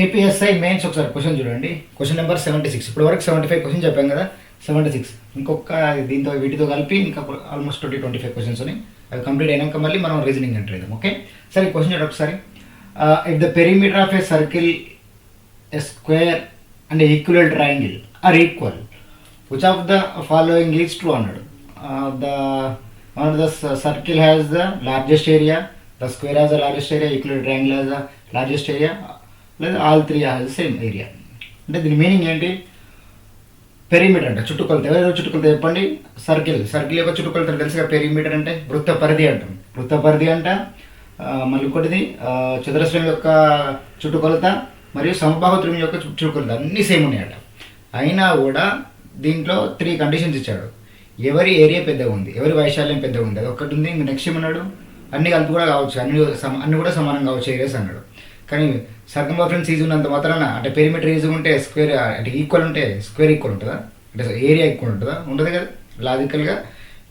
ఏపీఎస్ఐ mains ఒకసారి question చూడండి. Question number 76. ఇప్పుడు వరకు 75 క్వశ్చన్ చెప్పాం కదా, 76 ఇంకొక దీంతో వీటితో కలిపి ఇంకా ఆల్మోస్ట్ 25 క్వశ్చన్స్ ఉన్నాయి. అవి కంప్లీట్ అయినాక మళ్ళీ మనం రీజనింగ్ ఎంటర్ అవుదాం. ఓకే, సరే క్వశ్చన్ చూడండి ఒకసారి. If the perimeter of a circle, a square and equal triangle are equal, which of the following is true అన్నాడు. The circle has the largest area, the square has the largest area, equal triangle has the largest area, లేదా all three has the same area. అంటే దీని meaning ఏంటి? Perimeter అంటే చుట్టుకొలత. ఎవరైనా చుట్టుకొలత చెప్పండి. సర్కిల్ యొక్క చుట్టుకొలత తెలుసుగా. పెరిమీటర్ అంటే వృత్త పరిధి అంటాం. వృత్త పరిధి అంట. మళ్ళీ ఒకటిది చతురస్రం యొక్క చుట్టుకొలత మరియు సమబాహు త్రిభుజం యొక్క చుట్టుకొలత అన్నీ సేమ్ ఉన్నాయట. అయినా కూడా దీంట్లో 3 కండిషన్స్ ఇచ్చాడు. ఎవరి ఏరియా పెద్దగా ఉంది, ఎవరి వైశాల్యం పెద్దగా ఉంది, అది ఒకటి ఉంది. నెక్స్ట్ ఏమన్నాడు? అన్ని కలిపి కూడా కావచ్చు, అన్ని కూడా సమానం కావచ్చు ఏరియాస్ అన్నాడు. కానీ సర్కంఫరెన్స్ ఈజ్ ఉన్నంత మాత్రాన, అంటే పెరిమీటర్ ఈజ్ ఉంటే స్క్వేర్ అంటే ఈక్వల్ ఉంటే స్క్వేర్ ఈక్వల్ ఉంటుందా? అంటే ఏరియా ఈక్వల్ ఉంటుందా? ఉండదు కదా. లాజికల్గా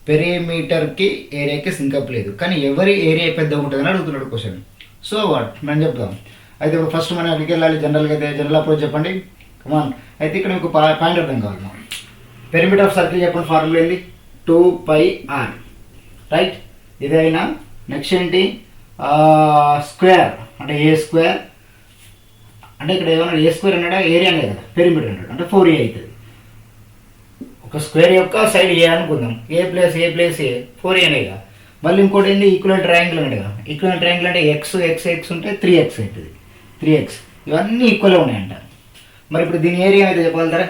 పెరిమీటర్కి ఏరియాకి సింకప్ లేదు. కానీ ఎవరి ఏరియా పెద్దగా ఉంటుందని అడుగుతున్నాడు క్వశ్చన్. సో వాట్ మనం చెప్తాం. అయితే ఇప్పుడు ఫస్ట్ మనం ఎక్కడికి వెళ్ళాలి? జనరల్గా అయితే జనరల్ అప్రోచ్ చెప్పండి. కమాన్. అయితే ఇక్కడ మీకు పాయింట్ అర్థం కావాలి. మనం పెరిమీటర్ ఆఫ్ సర్కిల్ చెప్పండి. ఫార్ములా ఏంది? 2πr, right. ఇదైనా నెక్స్ట్ ఏంటి? స్క్వేర్ అంటే ఏ స్క్వేర్ అంటే ఇక్కడ ఏమన్నా ఏ స్క్వేర్ అన్నాడా? ఏరియా అనేది కదా. పెరిమీటర్ అన్నాడు అంటే 4a అవుతుంది. ఒక స్క్వేర్ యొక్క సైడ్ ఏ అనుకుందాం. ఏ ప్లస్ ఏ 4a అనేగా. మళ్ళీ ఇంకోటి ఏంటి? ఈక్వల్ ట్రయాంగిల్ అన్నాడు కదా. ఈక్వల్ ట్రయాంగిల్ అంటే ఎక్స్ ఉంటే 3x అవుతుంది. 3x ఇవన్నీ ఈక్వల్గా ఉన్నాయంట. మరి ఇప్పుడు దీని ఏరియా అయితే చెప్పగలుగుతారా?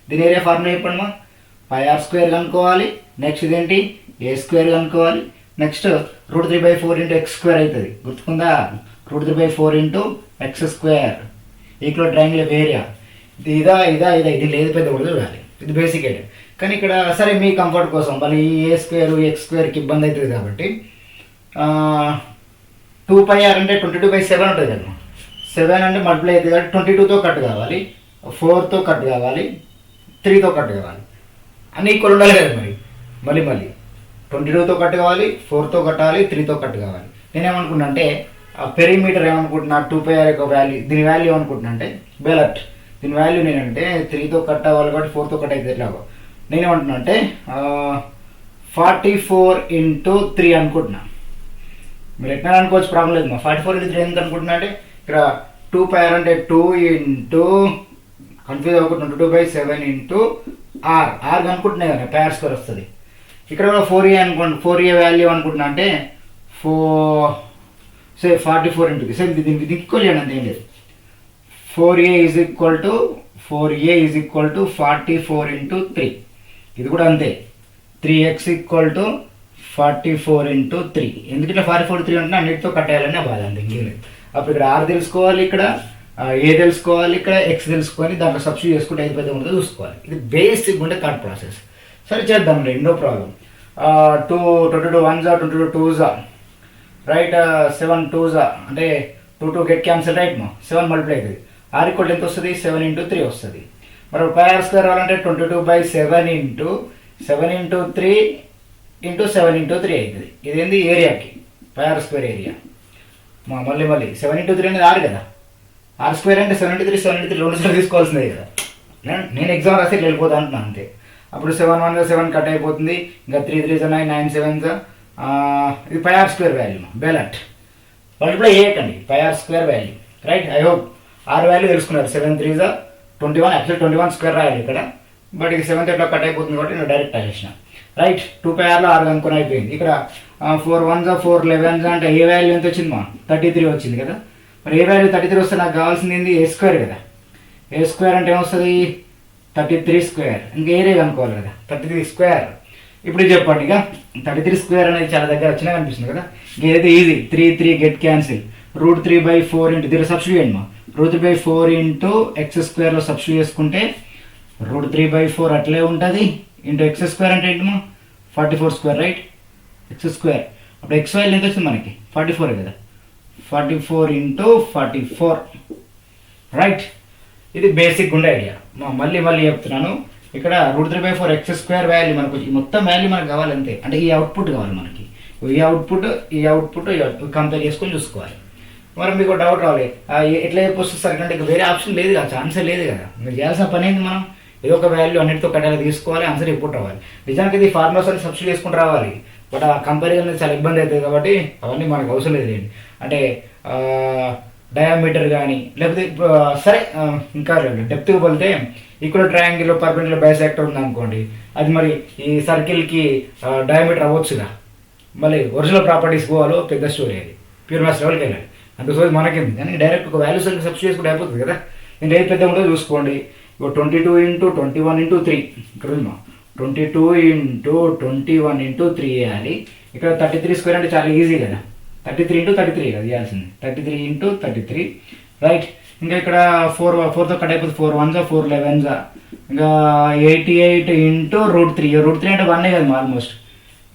దీని ఏరియా ఫార్ములా చెప్పండి. πr² కనుక్కోవాలి. నెక్స్ట్ ఇదేంటి? a² కనుక్కోవాలి. నెక్స్ట్ √3/4 × x² అవుతుంది. గుర్తుకుందా? √3/4 × x². Equal triangle of area. ఇదా ఇది లేదు పెద్ద కూడా చూడాలి. ఇది బేసిక్ ఐడియా. కానీ ఇక్కడ సరే మీ కంఫర్ట్ కోసం మళ్ళీ a² x²కి ఇబ్బంది అవుతుంది కాబట్టి 2πr అంటే 22/7 ఉంటుంది కదా. 7 అంటే మల్టిప్లై అవుతుంది కాబట్టి 22తో కట్ కావాలి, 4తో కట్ కావాలి, 3తో కట్ కావాలి. అన్నీ ఈక్వల్ ఉండాలి కదా. మళ్ళీ 22తో కట్ కావాలి, 4తో కట్టాలి, 3తో కట్ కావాలి. నేనేమనుకున్నా అంటే ఆ పెరిమీటర్ ఏమనుకుంటున్నా, 2πr యొక్క వాల్యూ, దీని వాల్యూ ఏమనుకుంటున్నా అంటే బెలట్. దీని వాల్యూ నేనంటే 3తో కట్ అవ్వాలి కాబట్టి 4తో కట్ అయితే ఎట్లాగో. నేనేమంటున్నా అంటే 44 × 3 అనుకుంటున్నా. మీరు ఎట్లా అనుకోవచ్చు, ప్రాబ్లం లేదు. 44 × 3 ఎందుకు అనుకుంటున్నా అంటే ఇక్కడ 2πr అంటే 2 × కన్ఫ్యూజ్ అవ్వకుండా 22/7 × r అనుకుంటున్నాయి కదా. πr² వస్తుంది. ఇక్కడ కూడా 4a అనుకోండి. 4a వాల్యూ అనుకుంటున్నా అంటే 44 × సేమ్ దీనికి ఈక్వల్ చేయండి. అంతే ఏం లేదు. 4a is equal to 44 × 3. ఇది కూడా అంతే. 3x = 44 × 3. ఎందుకంటే 44 3 అంటే అన్నిటితో కట్టేయాలనే బాధ. అంతే, ఇంకేం లేదు. అప్పుడు ఇక్కడ r తెలుసుకోవాలి, ఇక్కడ a తెలుసుకోవాలి, ఇక్కడ x తెలుసుకొని దాంట్లో సబ్స్టిట్యూట్ చేసుకుంటే ఐదు పెద్ద ఉంటుందో చూసుకోవాలి. ఇది బేసిక్ ఉండే థాట్ ప్రాసెస్. సరే చేద్దాం, no problem. 22 1s 22 2s, right. 7 2s అంటే 2 గెట్ క్యాన్సిల్, రైట్. 7 మల్టిప్లై అవుతుంది. r = ఎంత వస్తుంది? 7 × 3 వస్తుంది. మరి πr² రావాలంటే 22/7 × 7 × 3 × 7 × 3 అవుతుంది. ఇదేంది? ఏరియాకి πr² ఏరియా. మళ్ళీ 7 × 3 అనేది r కదా. r² అంటే 73 2 తీసుకోవాల్సిందే కదా. నేను ఎగ్జామ్ రాస్తే వెళ్ళిపోతా అంటున్నాను అంతే. అప్పుడు 7 1 7 కట్ అయిపోతుంది. ఇంకా 3 3 9 9 7 ఇది πr² వాల్యూ. బెలట్ మల్టిప్లై చేయకండి. πr² value, right. I hope r value తెలుసుకున్నారు. 7 3 21, యాక్చువల్ 21 స్క్వేర్ రాయాలి ఇక్కడ. బట్ ఇది 7th ఎట్లా కట్ అయిపోతుంది కాబట్టి నేను డైరెక్ట్ రాసేసిన, రైట్. 2πrలో r కనుక్కొని అయిపోయింది. ఇక్కడ 4 1s 4 11s అంటే ఏ వాల్యూ ఎంత వచ్చింది? 33 వచ్చింది కదా. మరి ఏ వాల్యూ 33 వస్తే నాకు కావాల్సింది ఏంది? a² కదా. a² అంటే ఏమొస్తుంది? 33². ఇంకా ఏరియా కనుక్కోవాలి కదా. 33². ఇప్పుడు చెప్పండి. ఇక 33² అనేది చాలా దగ్గర వచ్చినా కనిపిస్తుంది కదా. ఇంకేదైతే ఈజీ. 3 3 get cancel. √3/4 దీనిలో సబ్స్టిట్యూట్ చేయండి. √3/4 × x² సబ్స్టిట్యూట్ చేసుకుంటే √3/4 అట్లే ఉంటుంది. x² అంటే ఏంటి? 44², రైట్. x². అప్పుడు x వాల్యూ ఎంత వచ్చింది మనకి? 44 కదా. 44 × 44, రైట్. ఇది బేసిక్ ఉండే ఐడియా. మళ్ళీ చెప్తున్నాను. ఇక్కడ √3/4 x² వాల్యూ మనకు, ఈ మొత్తం వాల్యూ మనకు కావాలంతే. అంటే ఈ అవుట్పుట్ కావాలి మనకి. ఈ అవుట్పుట్ కంపేర్ చేసుకొని చూసుకోవాలి. మరి మీకు డౌట్ రావాలి ఎట్లా చెప్పొస్తుంది సార్ అంటే వేరే ఆప్షన్ లేదు కదా, ఆన్సర్ లేదు కదా. మీరు చేయాల్సిన పని ఏంటి, మనం ఏదో ఒక వాల్యూ అన్నిటితో కట్టాలి తీసుకోవాలి, ఆన్సర్ రిపోర్ట్ రావాలి. నిజానికి ఇది ఫార్ములాస్ అని సబ్స్టిట్యూట్ చేసుకుంటూ రావాలి, బట్ ఆ కంపారిజన్ అనేది చాలా ఇబ్బంది అవుతుంది కాబట్టి అవన్నీ మనకు అవసరం లేదు. అంటే డయామీటర్ కానీ లేకపోతే సరే ఇంకా డెప్త్కి వెళ్తే ఈక్వల్ ట్రయాంగిల్ పర్పెండిక్యులర్ బైసెక్టర్ ఉందనుకోండి, అది మరి ఈ సర్కిల్కి డయామీటర్ అవ్వచ్చుగా. మళ్ళీ ఒరిజినల్ ప్రాపర్టీస్ పోవాలో పెద్ద స్టోరీ, అది ప్యూర్ మ్యాథ్స్ లెవెల్కి వెళ్ళాలి. అందుకోసం మనకేంది కానీ డైరెక్ట్ ఒక వాల్యూస్ అని సబ్స్టిట్యూట్ చేసుకుంటే అయిపోతుంది కదా. నేను ఏది పెద్ద ఉంటుందో చూసుకోండి. 22 × 21 × 3 ఇక్కడ ఉందా, 22 × 21 × 3 వేయాలి. ఇక్కడ 33² అంటే చాలా ఈజీ కదా, 33 × 33 కదా చేయాల్సింది, 33 × 33 రైట్. ఇంకా ఇక్కడ 4తో కట్ అయిపోతుంది, 4 1s 4 11s, ఇంకా 88 × √3. √3 అంటే 1 కదా ఆల్మోస్ట్.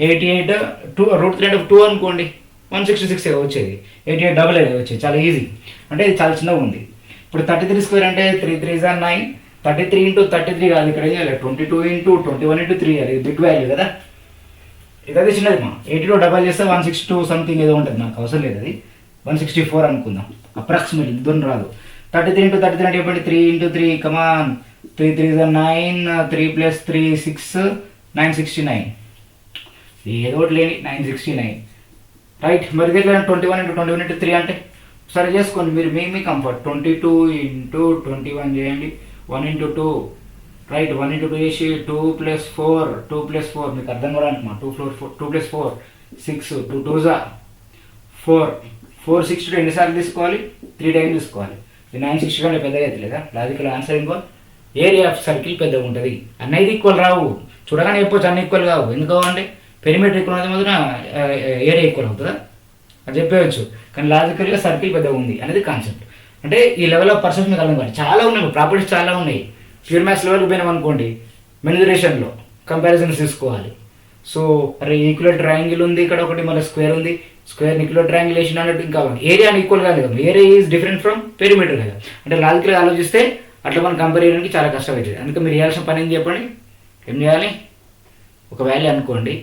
88 √3 అంటే 2 అనుకోండి, 166 వచ్చేది. 88 డబల్ వచ్చేది, చాలా ఈజీ. అంటే ఇది చాలా చిన్నగా ఉంది. ఇప్పుడు 33² అంటే 3 3s 9, 33 × 33 కాదు, ఇక్కడ ఏం చేయాలి 22 × 21 × 3 అది బిగ్ వాల్యూ కదా. ఇదైతే చిన్నది మా 82 డబల్ చేస్తే 162 సంథింగ్ ఏదో ఉంటుంది, నాకు అవసరం లేదు, అది 164 అనుకుందాం అప్రాక్సిమేట్లీ, ఇద్దరు రాదు. 33 × 33 అంటే చెప్పండి, 3 × 3 కమాన్, 3 3s 9, 3 + 3 6, 969 ఏదో ఒకటి లేని 969 రైట్. మరి దగ్గర 21 × 21 × 3 అంటే సరే చేసుకోండి మీరు, మీ కంఫర్ట్. 22 × 21 చేయండి, 1 × 2 రైట్, 1 × 2 చేసి 2 + 4, 2 + 4 మీకు అర్థం కూడా అంటున్నా, 2 + 4 6, 2 2s 4, 462 ఎన్నిసార్లు తీసుకోవాలి, 3 టైమ్స్ తీసుకోవాలి. 960 కంటే పెద్దగా అయితే లేదా, లాజికల్ ఆన్సర్ ఇంకో ఏరియా ఆఫ్ సర్కిల్ పెద్దగా ఉంటుంది. అన్నైతే ఈక్వల్ రావు, చూడగానే చెప్పొచ్చు అన్ని ఈక్వల్ కావు, ఎందుకు కావండి పెరిమీటర్ ఈక్వల్ అయితే మాత్రం ఏరియా ఈక్వల్ అవుతుందా అది చెప్పవచ్చు. కానీ లాజికల్గా సర్కిల్ పెద్దగా ఉంది అనేది కాన్సెప్ట్. అంటే ఈ లెవెల్ ఆఫ్ పర్సెప్షన్ మీకు అర్థం కాదు, చాలా ఉన్నాయి ప్రాపర్టీస్, చాలా ఉన్నాయి. ప్యూర్ మ్యాథ్స్ లెవెల్కి పోయినాం అనుకోండి, మెన్సురేషన్లో కంపారిజన్స్ తీసుకోవాలి. సో అరే ఈక్వల్ ట్రయాంగిల్ ఉంది ఇక్కడ ఒకటి, మళ్ళీ స్క్వేర్ ఉంది, స్క్వేర్ ఈక్వల్ ట్రయాంగిల్ వేసిన అన్నట్టు ఇంకా ఏరియా ఈక్వల్ కాదు కదా, area is different from perimeter కదా. అంటే లాజికల్గా ఆలోచిస్తే అట్లా మనం కంపేర్ చేయడానికి చాలా కష్టం అవుతుంది. అందుకే మీరు చేయాల్సిన పని ఏం చెప్పండి, ఏం చేయాలి, ఒక వాల్యూ అనుకోండి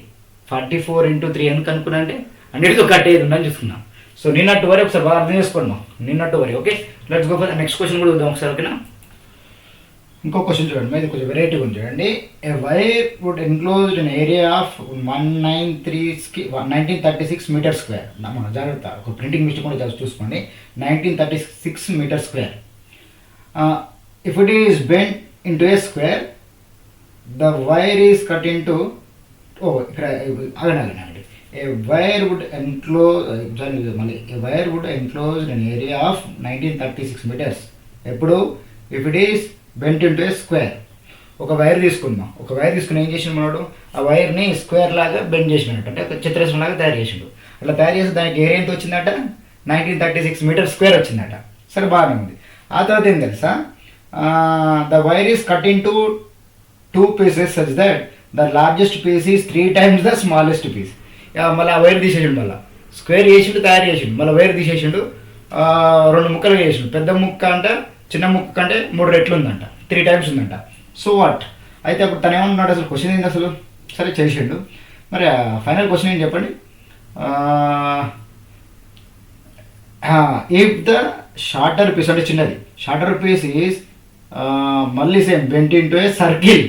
44 × 3 ఎందుకు అనుకున్నా అంటే అన్నిటితో కట్ అయ్యేది ఉందని చూసుకున్నాం. సో నిన్నట్టు వరకు ఒకసారి బాగా అర్థం చేసుకోండి, నిన్నట్టు వరకు. Okay, let's go for next question కూడా చూద్దాం ఒకసారి. ఓకేనా, ఇంకో క్వశ్చన్ చూడండి, ఇది కొంచెం వెరైటీగా ఉంది చూడండి. A wire would enclosed in area of 1936 meter square. మన జాగ్రత్త, ఒక ప్రింటింగ్ మిస్టేక్ కూడా చూసుకోండి, 1936 meter square. If it is bend into a square, the wire is cut into ఇక్కడ అగండి. A wire would enclose an area of 1936 meters. ఎప్పుడు if it is bent into a square. ఒక wire తీసుకుందాం, ఒక wire తీసుకుని ఏం చేసిన మనోడు, ఆ వైర్ని స్క్వేర్ లాగా బెండ్ చేసినట్టు, అంటే ఒక చిత్రస్వం లాగా తయారు చేసిండు. అట్లా తయారు చేసి దానికి ఏరియా ఎంత వచ్చిందట, 1936 మీటర్ స్క్వేర్ వచ్చిందట. సరే బాగానే ఉంది. ఆ తర్వాత ఏం తెలుసా, the wire is cut into 2 pieces such that the largest piece is 3 times the smallest piece. మళ్ళీ ఆ వైర్ తీసేసిండు, మళ్ళీ స్క్వేర్ చేసిండు, తయారు చేసిండు, మళ్ళీ వైర్ తీసేసిండు, 2 ముక్కలు చేసిండు. పెద్ద ముక్క అంటే చిన్న ముక్క కంటే 3 రెట్లు ఉందంట, 3 times ఉందంట. సో వాట్ అయితే అప్పుడు తను ఏమన్నాడు, అసలు క్వశ్చన్ ఏంటి అసలు, సరే చేసిండు. మరి ఫైనల్ క్వశ్చన్ ఏంటి చెప్పండి, ఇఫ్ ద షార్టర్ పీస్ అంటే చిన్నది, షార్టర్ పీస్ ఈజ్ మళ్ళీ same bent into a circle,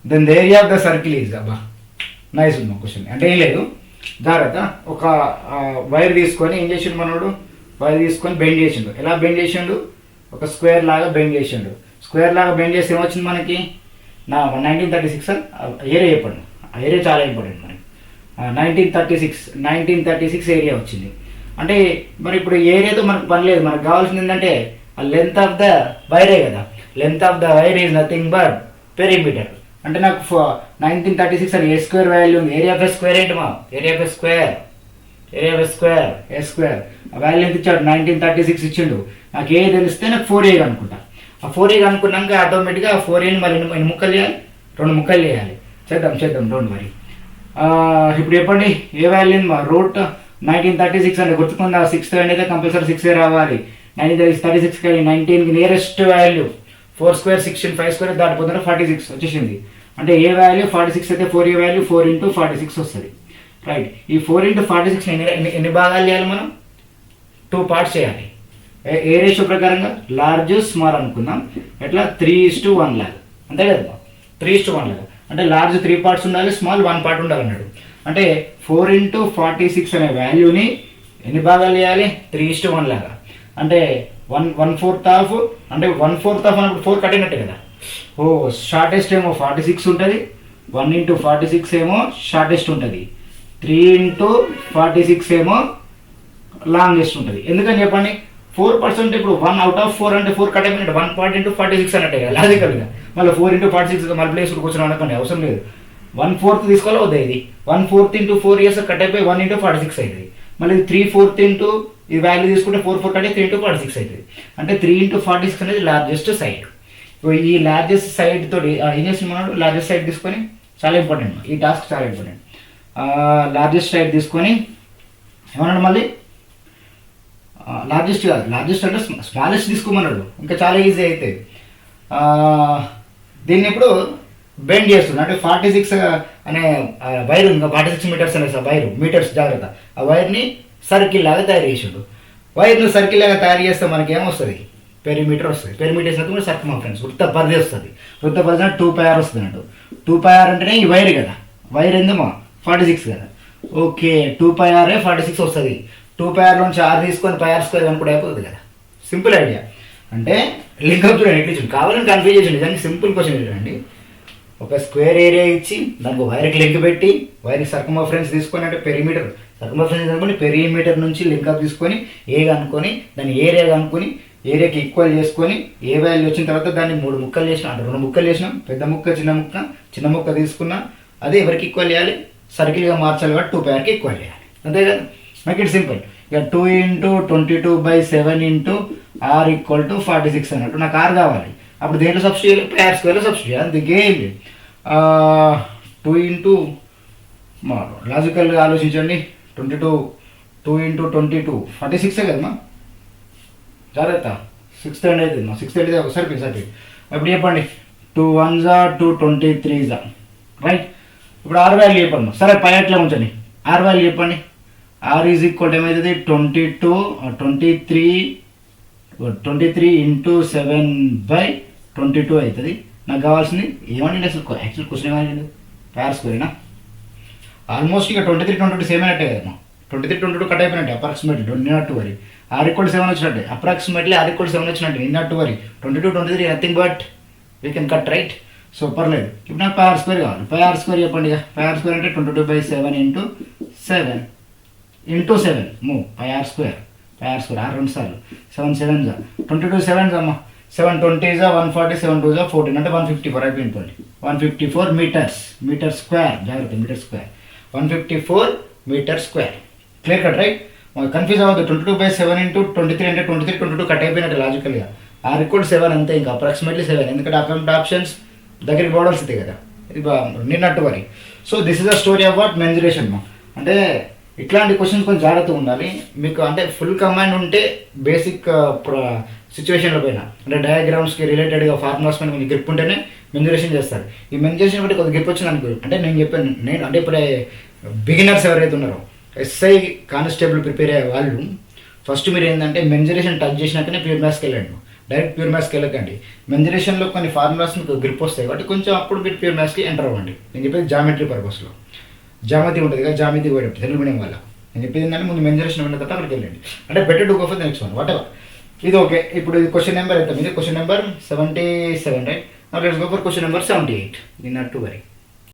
then the area of the circle is. అబ్బా నైస్ ఉంది క్వశ్చన్. అంటే ఏం లేదు, జాగ్రత్త, ఒక వైర్ తీసుకొని ఏం చేసిండు మనోడు, వైర్ తీసుకొని బెండ్ చేసిండు. ఎలా బెండ్ చేసిండు, ఒక స్క్వేర్ లాగా బెండ్ చేసిండు. స్క్వేర్ లాగా బెండ్ చేస్తే ఏమొచ్చింది మనకి, 1936 ఏరియా చెప్పండి, ఆ ఏరియా చాలా ఇంపార్టెంట్ మనకి. 1936 ఏరియా వచ్చింది. అంటే మరి ఇప్పుడు ఏరియాతో మనకు పని లేదు, మనకు కావాల్సింది ఏంటంటే ఆ లెంత్ ఆఫ్ ద వైరే కదా. Length of the wire is nothing but perimeter. అంటే నాకు 1936 అని ఏ స్క్వేర్ వాల్యూ ఉంది, ఏరియా ఆఫ్ ఏ స్క్వేర్ ఏంటి మా, area of A square A square ఆ వాల్యూ ఎంత ఇచ్చాడు, 1936 ఇచ్చిండు. నాకు ఏ తెలిస్తే నాకు 4a అనుకుంటా. ఆ 4a అనుకున్నాక ఆటోమేటిక్గా ఆ 4aని మరి ఎన్ని ముక్కలు చేయాలి, 2 ముక్కలు చేయాలి. చేద్దాం డోంట్ వరీ. ఇప్పుడు చెప్పండి ఏ వాల్యూ మా, రూట్ 1936 అంటే గుర్తుకుందా, 6 అయితే కంపల్సరీ 6a రావాలి. 1936 కానీ 19కి నియరెస్ట్ వాల్యూ 4² 16 5² దాటిపోతున్నా 46 వచ్చేసింది. అంటే ఏ వాల్యూ 46 అయితే 4a వాల్యూ 4 × 46 వస్తుంది. రైట్, ఈ 4 × 46 ఎన్ని భాగాలు చేయాలి మనం, టూ పార్ట్స్ చేయాలి. ఏ రేషియో ప్రకారంగా లార్జ్ స్మాల్ అనుకుందాం. ఎట్లా 3:1 లాగా, అంతే కదా, 3:1 లాగా. అంటే లార్జ్ 3 పార్ట్స్ ఉండాలి, స్మాల్ 1 పార్ట్ ఉండాలి అన్నాడు. అంటే 4 × 46 అనే వాల్యూని ఎన్ని భాగాలు చేయాలి, 3:1 లాగా. అంటే 1/4 ఆఫ్, అంటే 1/4 ఆఫ్ అన్నప్పుడు 4 కట్టినట్టే కదా. ఓ షార్టెస్ట్ ఏమో 46 ఉంటుంది, 1 × 46 ఏమో షార్టెస్ట్ ఉంటుంది, 3 × 46 ఏమో లాంగెస్ట్ ఉంటుంది. ఎందుకని చెప్పండి, 4% ఇప్పుడు 1 out of 4 అంటే 4 కట్ అయిపోయినట్టు 1 part × 46 అన్నట్టే కదా లాజికల్గా. మళ్ళీ 4 × 46 మల్టిప్లై చేసుకుని కూర్చొని అనుకోండి, అవసరం లేదు. 1/4 తీసుకోవాలి అవుతుంది. ఇది 1/4 × 4 ఇయర్స్ కట్ అయిపోయి 1 × 46 అవుతుంది. మళ్ళీ 3/4 ఈ వాల్యూ తీసుకుంటే 4/4 అంటే 3 × 46 అవుతుంది. అంటే 3 × 46 అనేది లార్జెస్ట్ సైడ్. ఈ లార్జెస్ట్ సైడ్ తోటి ఏం చేస్తున్నాడు, లార్జెస్ట్ సైడ్ తీసుకొని, చాలా ఇంపార్టెంట్ ఈ టాస్క్, చాలా ఇంపార్టెంట్. లార్జెస్ట్ సైడ్ తీసుకొని ఏమన్నాడు మళ్ళీ, లార్జెస్ట్ కాదు, లార్జెస్ట్ అంటే స్మాలెస్ట్ తీసుకోమన్నాడు. ఇంకా చాలా ఈజీ అయితే దీన్ని ఇప్పుడు బెండ్ చేస్తుంది. అంటే 46 అనే వైర్, ఇంకా 46 మీటర్స్ అనే వైర్, మీటర్స్ జాగ్రత్త, ఆ వైర్ని సర్కిల్ లాగా తయారు చేసిండు. వైర్ను సర్కిల్ లాగా తయారు చేస్తే మనకి ఏమొస్తుంది, పెరిమీటర్ వస్తుంది. పెరిమీటర్ వేసినప్పుడు సర్కమ్ఫరెన్స్, వృత్త పరిధి వస్తుంది. వృత్త పరిధి అంటే 2πr వస్తుంది అన్నట్టు. 2πr అంటేనే ఈ వైర్ కదా, వైర్ ఏందేమో 46 కదా. ఓకే, 2πr 46 వస్తుంది. 2πr నుంచి r తీసుకొని πr² అనుకుంటే అయిపోతుంది కదా. Simple idea. అంటే లింకప్ చూడండి, ఎట్లా చూడండి, కావాలని కన్ఫ్యూజ్ చేయండి. దానికి సింపుల్ క్వశ్చన్ చూడండి, ఒక స్క్వేర్ ఏరియా ఇచ్చి దానికి వైర్కి లింక్ పెట్టి, వైర్కి సర్కమ్ఫరెన్స్ తీసుకొని, అంటే పెరిమీటర్, సర్కమ్ఫరెన్స్ అనుకొని పెరిమీటర్ నుంచి లింకప్ తీసుకొని ఏ అనుకొని దాన్ని ఏరియా అనుకొని ఏరియాకి ఈక్వల్ చేసుకొని ఏ వాల్యూ వచ్చిన తర్వాత దాన్ని 3 ముక్కలు చేసినాం, అంటే 2 ముక్కలు చేసినాం, పెద్ద ముక్క చిన్న ముక్క తీసుకున్నా, అదే ఎవరికి ఈక్వల్ చేయాలి, సర్కిల్గా మార్చాలి కాబట్టి 2πrకి ఈక్వల్ చేయాలి, అంతే కదా. Make it simple. ఇక 2 × 22/7 × r = 46 అన్నట్టు. నాకు r కావాలి, అప్పుడు దేంట్లో సబ్స్టిట్యూట్ చేయాలి, πr² సబ్స్టిట్యూట్ చేయాలి, అందుకే 2 లాజికల్గా ఆలోచించండి. 2 × 22 46 కదమ్మా, జాగ్రత్త, 6th అవుతుంది మా, 6th అవుతుంది ఒకసారి. ఇప్పుడు చెప్పండి, 2 1s 2 23s, రైట్. ఇప్పుడు r వాల్యూ చెప్పండి, సరే పై అట్లా ఉంచండి, r వాల్యూ చెప్పండి. r = ఏమవుతుంది, 23 × 7/22 అవుతుంది. నాకు కావాల్సింది ఏమండి, అసలు యాక్చువల్ క్వశ్చన్ ఏమైంది, πr². ఆల్మోస్ట్ ఇక 23 22 సేమ్ అయినట్టే కదమ్మా. 23 22 కట్ అయిపోయినట్టే అప్రాక్సిమేట్లీ, నిన్నట్టు వరి r = 7 వచ్చినట్టే, అప్రాక్సిమేట్లీ r = 7 వచ్చినట్టు, నిన్నట్టు వరి 22 23 nothing but we can cut, right. So పర్లేదు. ఇప్పుడు నాకు πr² కావాలి. πr² చెప్పండి. ఇక πr² అంటే 22/7 × 7 × 7 మూవ్ πr², r 2 సార్లు 7 7s 22 7s అమ్మా, 7 20s 140, 7 2s 14, అంటే 154 అయిపోయింది. 154 మీటర్ స్క్వేర్, జాగ్రత్త, meter square, 154 meter square. Clear cut, right. Confuse అవ్వద్దు. 22/7 × 23 అంటే 23 22 కట్ అయిపోయినట్టు లాజికల్గా. r = 7 అంతే, ఇంకా అప్రాక్సిమేట్లీ 7, ఎందుకంటే అకౌంట్ ఆప్షన్స్ దగ్గరికి పోవడాల్సిందే కదా, ఇది నిన్నట్టు వరి. So this is the story of what mensuration. అంటే ఇట్లాంటి క్వశ్చన్స్ కొంచెం జాగ్రత్తగా ఉండాలి మీకు. అంటే ఫుల్ కమాండ్ ఉంటే బేసిక్ సిచ్యువేషన్లో పైన, అంటే డయాగ్రామ్స్కి రిలేటెడ్గా ఫార్ములాస్ పైన మీకు గ్రిప్ ఉంటేనే మెన్సురేషన్ చేస్తారు. ఈ మెన్సురేషన్ బట్టి కొద్దిగా గ్రిప్ వచ్చింది అనుకో, అంటే నేను చెప్పాను, అంటే ఇప్పుడే బిగినర్స్ ఎవరైతే ఉన్నారో, ఎస్ఐ కానిస్టేబుల్ ప్రిపేర్ అయ్యే వాళ్ళు, ఫస్ట్ మీరు ఏంటంటే మెన్సురేషన్ టచ్ చేసినాకనే ప్యూర్ మ్యాథ్స్కి వెళ్ళండి. డైరెక్ట్ ప్యూర్ మ్యాథ్స్కి వెళ్ళకండి. మెన్సురేషన్లో కొన్ని ఫార్ములాస్ మీకు గ్రిప్ వస్తాయి కాబట్టి కొంచెం అప్పుడు మీరు ప్యూర్ మ్యాథ్స్కి ఎంటర్ అవ్వండి. నేను చెప్పేది జామెట్రీ పర్పస్లో, జామెట్రీ ఉంటుంది కదా, జామెట్రీ పోయేటప్పుడు తెలుగు మీడియం వల్ల నేను చెప్పేది ఏంటంటే ముందు మెన్సురేషన్ ఉన్న తర్వాత అక్కడికి వెళ్ళండి. అంటే better to go for the next one, what ever. ఇది ఓకే. ఇప్పుడు ఇది క్వశ్చన్ నెంబర్ ఎంత, ఇది question number 77, right. Now let's go for question number 78. నిన్నట్టు వరి.